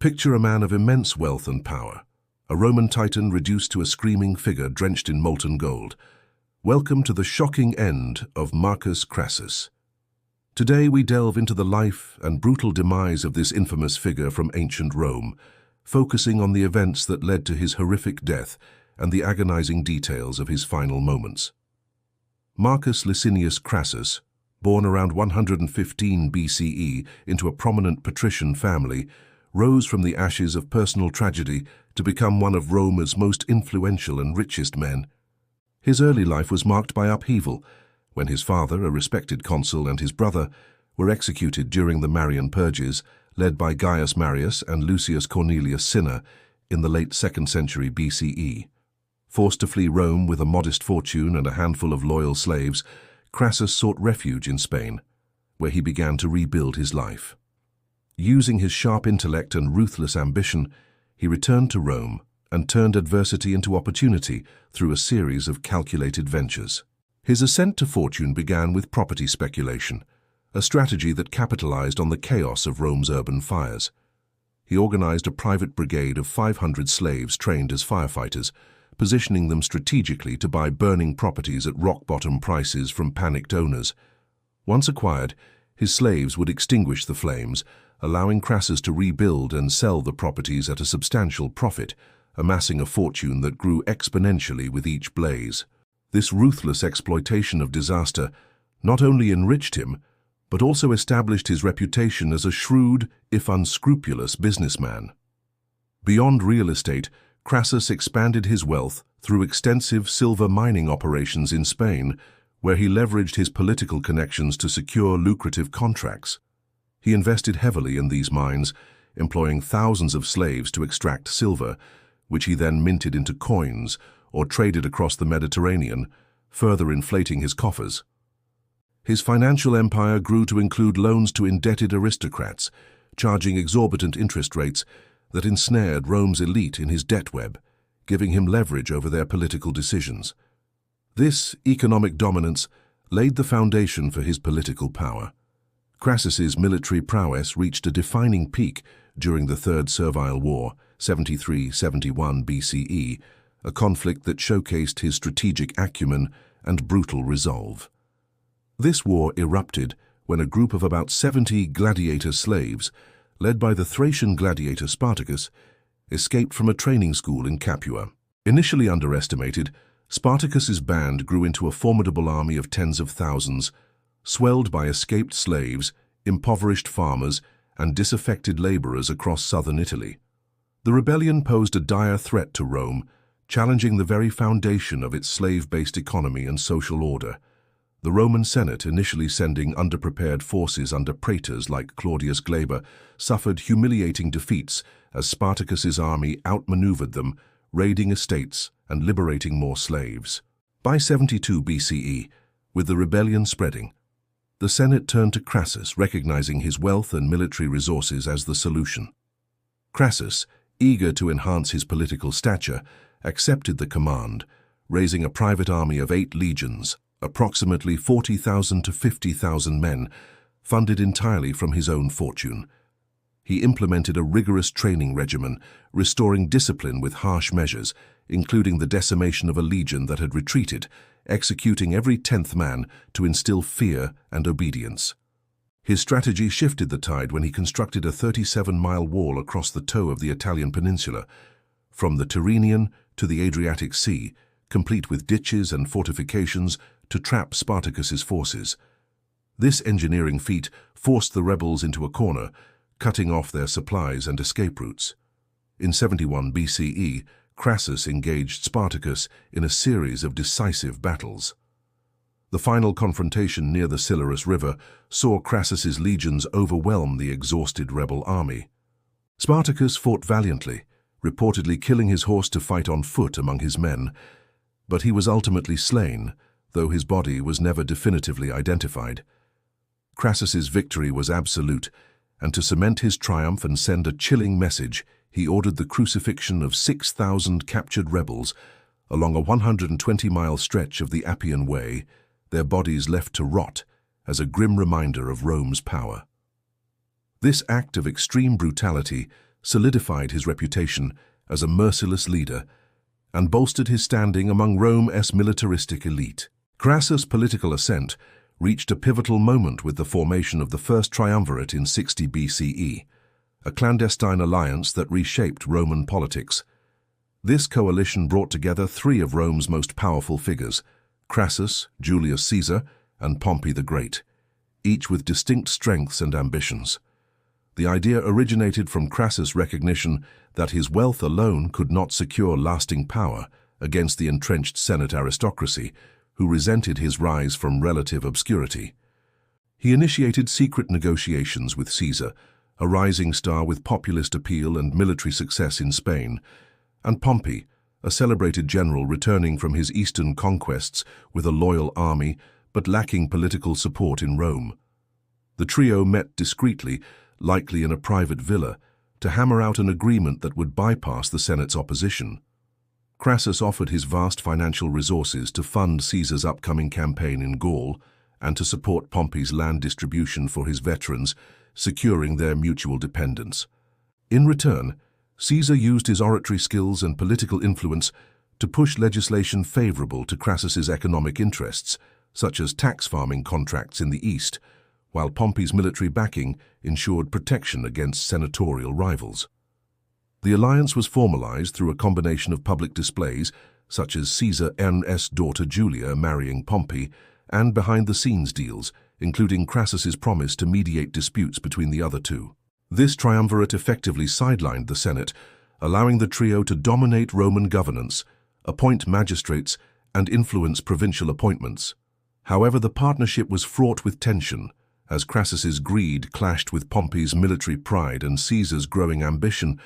Picture a man of immense wealth and power, a Roman titan reduced to a screaming figure drenched in molten gold. Welcome to the shocking end of Marcus Crassus. Today we delve into the life and brutal demise of this infamous figure from ancient Rome, focusing on the events that led to his horrific death and the agonizing details of his final moments. Marcus Licinius Crassus, born around 115 BCE into a prominent patrician family, rose from the ashes of personal tragedy to become one of Rome's most influential and richest men. His early life was marked by upheaval, when his father, a respected consul, and his brother were executed during the Marian Purges, led by Gaius Marius and Lucius Cornelius Cinna in the late 2nd century BCE. Forced to flee Rome with a modest fortune and a handful of loyal slaves, Crassus sought refuge in Spain, where he began to rebuild his life. Using his sharp intellect and ruthless ambition, he returned to Rome and turned adversity into opportunity through a series of calculated ventures. His ascent to fortune began with property speculation, a strategy that capitalized on the chaos of Rome's urban fires. He organized a private brigade of 500 slaves trained as firefighters, positioning them strategically to buy burning properties at rock-bottom prices from panicked owners. Once acquired, his slaves would extinguish the flames, allowing Crassus to rebuild and sell the properties at a substantial profit, amassing a fortune that grew exponentially with each blaze. This ruthless exploitation of disaster not only enriched him, but also established his reputation as a shrewd, if unscrupulous, businessman. Beyond real estate, Crassus expanded his wealth through extensive silver mining operations in Spain, where he leveraged his political connections to secure lucrative contracts. He invested heavily in these mines, employing thousands of slaves to extract silver, which he then minted into coins or traded across the Mediterranean, further inflating his coffers. His financial empire grew to include loans to indebted aristocrats, charging exorbitant interest rates that ensnared Rome's elite in his debt web, giving him leverage over their political decisions. This economic dominance laid the foundation for his political power. Crassus's military prowess reached a defining peak during the Third Servile War, 73-71 BCE, a conflict that showcased his strategic acumen and brutal resolve. This war erupted when a group of about 70 gladiator slaves, led by the Thracian gladiator Spartacus, escaped from a training school in Capua. Initially underestimated, Spartacus's band grew into a formidable army of tens of thousands, swelled by escaped slaves, impoverished farmers, and disaffected laborers across southern Italy. The rebellion posed a dire threat to Rome, challenging the very foundation of its slave-based economy and social order. The Roman Senate, initially sending underprepared forces under praetors like Claudius Glaber, suffered humiliating defeats as Spartacus's army outmaneuvered them, raiding estates and liberating more slaves. By 72 BCE, with the rebellion spreading, the Senate turned to Crassus, recognizing his wealth and military resources as the solution. Crassus, eager to enhance his political stature, accepted the command, raising a private army of 8 legions, approximately 40,000 to 50,000 men, funded entirely from his own fortune. He implemented a rigorous training regimen, restoring discipline with harsh measures, including the decimation of a legion that had retreated, executing every 10th man to instill fear and obedience. His strategy shifted the tide when he constructed a 37-mile wall across the toe of the Italian peninsula, from the Tyrrhenian to the Adriatic Sea, complete with ditches and fortifications to trap Spartacus's forces. This engineering feat forced the rebels into a corner, cutting off their supplies and escape routes. In 71 BCE, Crassus engaged Spartacus in a series of decisive battles. The final confrontation near the Silarus River saw Crassus's legions overwhelm the exhausted rebel army. Spartacus fought valiantly, reportedly killing his horse to fight on foot among his men, but he was ultimately slain, though his body was never definitively identified. Crassus's victory was absolute, and to cement his triumph and send a chilling message, he ordered the crucifixion of 6,000 captured rebels along a 120-mile stretch of the Appian Way, their bodies left to rot as a grim reminder of Rome's power. This act of extreme brutality solidified his reputation as a merciless leader and bolstered his standing among Rome's militaristic elite. Crassus' political ascent reached a pivotal moment with the formation of the First Triumvirate in 60 BCE, a clandestine alliance that reshaped Roman politics. This coalition brought together three of Rome's most powerful figures: Crassus, Julius Caesar, and Pompey the Great, each with distinct strengths and ambitions. The idea originated from Crassus' recognition that his wealth alone could not secure lasting power against the entrenched Senate aristocracy, who resented his rise from relative obscurity. He initiated secret negotiations with Caesar, a rising star with populist appeal and military success in Spain, and Pompey, a celebrated general returning from his eastern conquests with a loyal army but lacking political support in Rome. The trio met discreetly, likely in a private villa, to hammer out an agreement that would bypass the Senate's opposition. Crassus offered his vast financial resources to fund Caesar's upcoming campaign in Gaul and to support Pompey's land distribution for his veterans, securing their mutual dependence. In return, Caesar used his oratory skills and political influence to push legislation favorable to Crassus's economic interests, such as tax farming contracts in the East, while Pompey's military backing ensured protection against senatorial rivals. The alliance was formalized through a combination of public displays, such as Caesar's daughter Julia marrying Pompey, and behind-the-scenes deals, including Crassus's promise to mediate disputes between the other two. This triumvirate effectively sidelined the Senate, allowing the trio to dominate Roman governance, appoint magistrates, and influence provincial appointments. However, the partnership was fraught with tension, as Crassus's greed clashed with Pompey's military pride and Caesar's growing ambition.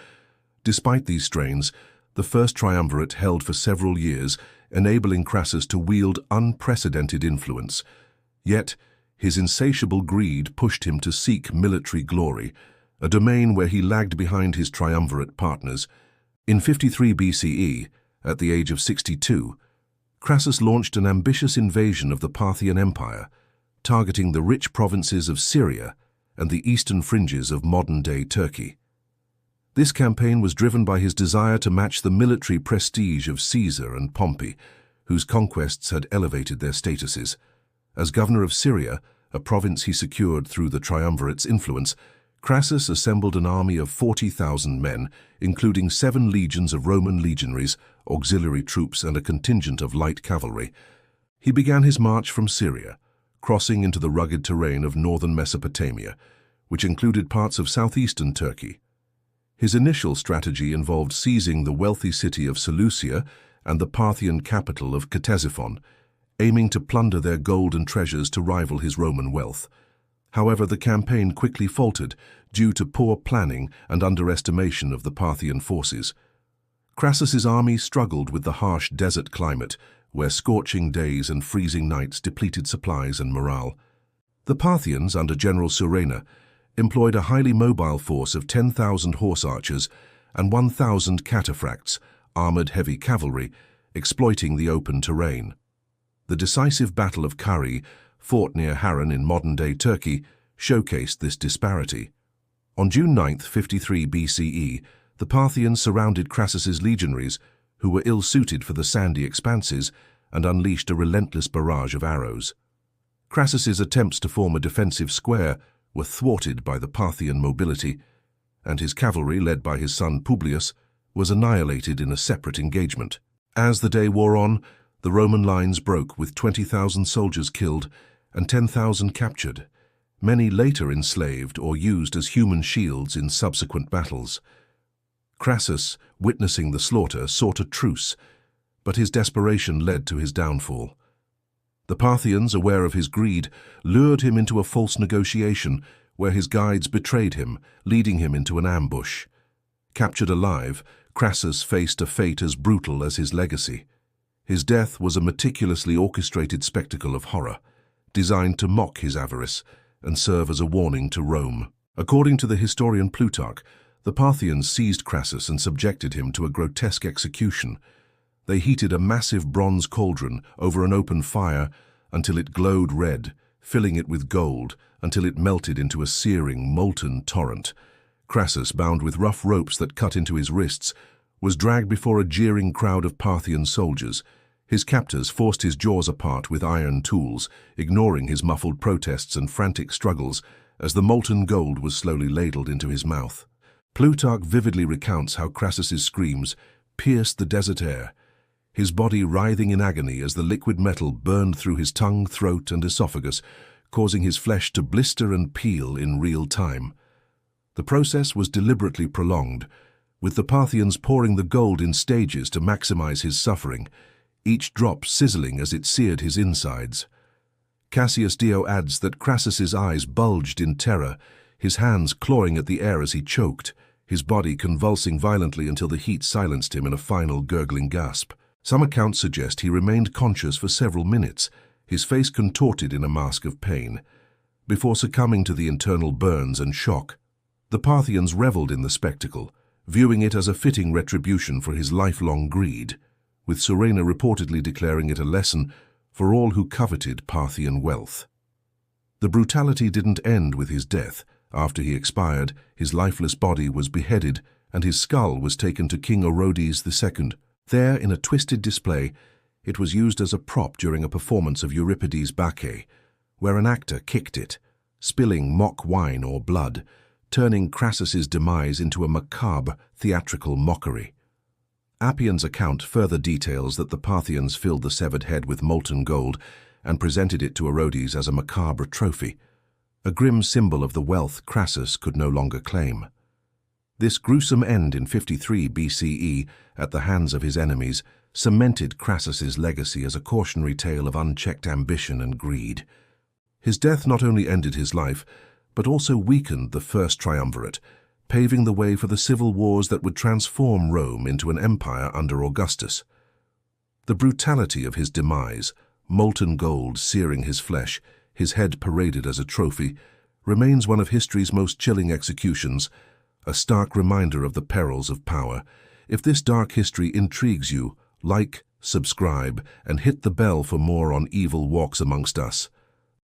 Despite these strains, the First Triumvirate held for several years, enabling Crassus to wield unprecedented influence. Yet, his insatiable greed pushed him to seek military glory, a domain where he lagged behind his triumvirate partners. In 53 BCE, at the age of 62, Crassus launched an ambitious invasion of the Parthian Empire, targeting the rich provinces of Syria and the eastern fringes of modern-day Turkey. This campaign was driven by his desire to match the military prestige of Caesar and Pompey, whose conquests had elevated their statuses. As governor of Syria, a province he secured through the triumvirate's influence, Crassus assembled an army of 40,000 men, including 7 legions of Roman legionaries, auxiliary troops, and a contingent of light cavalry. He began his march from Syria, crossing into the rugged terrain of northern Mesopotamia, which included parts of southeastern Turkey. His initial strategy involved seizing the wealthy city of Seleucia and the Parthian capital of Ctesiphon, aiming to plunder their gold and treasures to rival his Roman wealth. However, the campaign quickly faltered due to poor planning and underestimation of the Parthian forces. Crassus's army struggled with the harsh desert climate, where scorching days and freezing nights depleted supplies and morale. The Parthians, under General Surena, employed a highly mobile force of 10,000 horse archers and 1,000 cataphracts, armored heavy cavalry, exploiting the open terrain. The decisive Battle of Kari, fought near Harran in modern-day Turkey, showcased this disparity. On June 9, 53 BCE, the Parthians surrounded Crassus's legionaries, who were ill-suited for the sandy expanses, and unleashed a relentless barrage of arrows. Crassus's attempts to form a defensive square were thwarted by the Parthian mobility, and his cavalry, led by his son Publius, was annihilated in a separate engagement. As the day wore on, the Roman lines broke with 20,000 soldiers killed and 10,000 captured, many later enslaved or used as human shields in subsequent battles. Crassus, witnessing the slaughter, sought a truce, but his desperation led to his downfall. The Parthians, aware of his greed, lured him into a false negotiation where his guides betrayed him, leading him into an ambush. Captured alive, Crassus faced a fate as brutal as his legacy. His death was a meticulously orchestrated spectacle of horror, designed to mock his avarice and serve as a warning to Rome. According to the historian Plutarch, the Parthians seized Crassus and subjected him to a grotesque execution. They heated a massive bronze cauldron over an open fire until it glowed red, filling it with gold until it melted into a searing, molten torrent. Crassus, bound with rough ropes that cut into his wrists, was dragged before a jeering crowd of Parthian soldiers. His captors forced his jaws apart with iron tools, ignoring his muffled protests and frantic struggles as the molten gold was slowly ladled into his mouth. Plutarch vividly recounts how Crassus's screams pierced the desert air, his body writhing in agony as the liquid metal burned through his tongue, throat, and esophagus, causing his flesh to blister and peel in real time. The process was deliberately prolonged, with the Parthians pouring the gold in stages to maximize his suffering, each drop sizzling as it seared his insides. Cassius Dio adds that Crassus's eyes bulged in terror, his hands clawing at the air as he choked, his body convulsing violently until the heat silenced him in a final gurgling gasp. Some accounts suggest he remained conscious for several minutes, his face contorted in a mask of pain, before succumbing to the internal burns and shock. The Parthians reveled in the spectacle, viewing it as a fitting retribution for his lifelong greed, with Surena reportedly declaring it a lesson for all who coveted Parthian wealth. The brutality didn't end with his death. After he expired, his lifeless body was beheaded and his skull was taken to King Orodes II. There, in a twisted display, it was used as a prop during a performance of Euripides' Bacchae, where an actor kicked it, spilling mock wine or blood, turning Crassus's demise into a macabre theatrical mockery. Appian's account further details that the Parthians filled the severed head with molten gold and presented it to Orodes as a macabre trophy, a grim symbol of the wealth Crassus could no longer claim. This gruesome end in 53 BCE at the hands of his enemies cemented Crassus's legacy as a cautionary tale of unchecked ambition and greed. His death not only ended his life, but also weakened the First Triumvirate, paving the way for the civil wars that would transform Rome into an empire under Augustus. The brutality of his demise, molten gold searing his flesh, his head paraded as a trophy, remains one of history's most chilling executions, a stark reminder of the perils of power. If this dark history intrigues you, like, subscribe, and hit the bell for more on Evil Walks Amongst Us.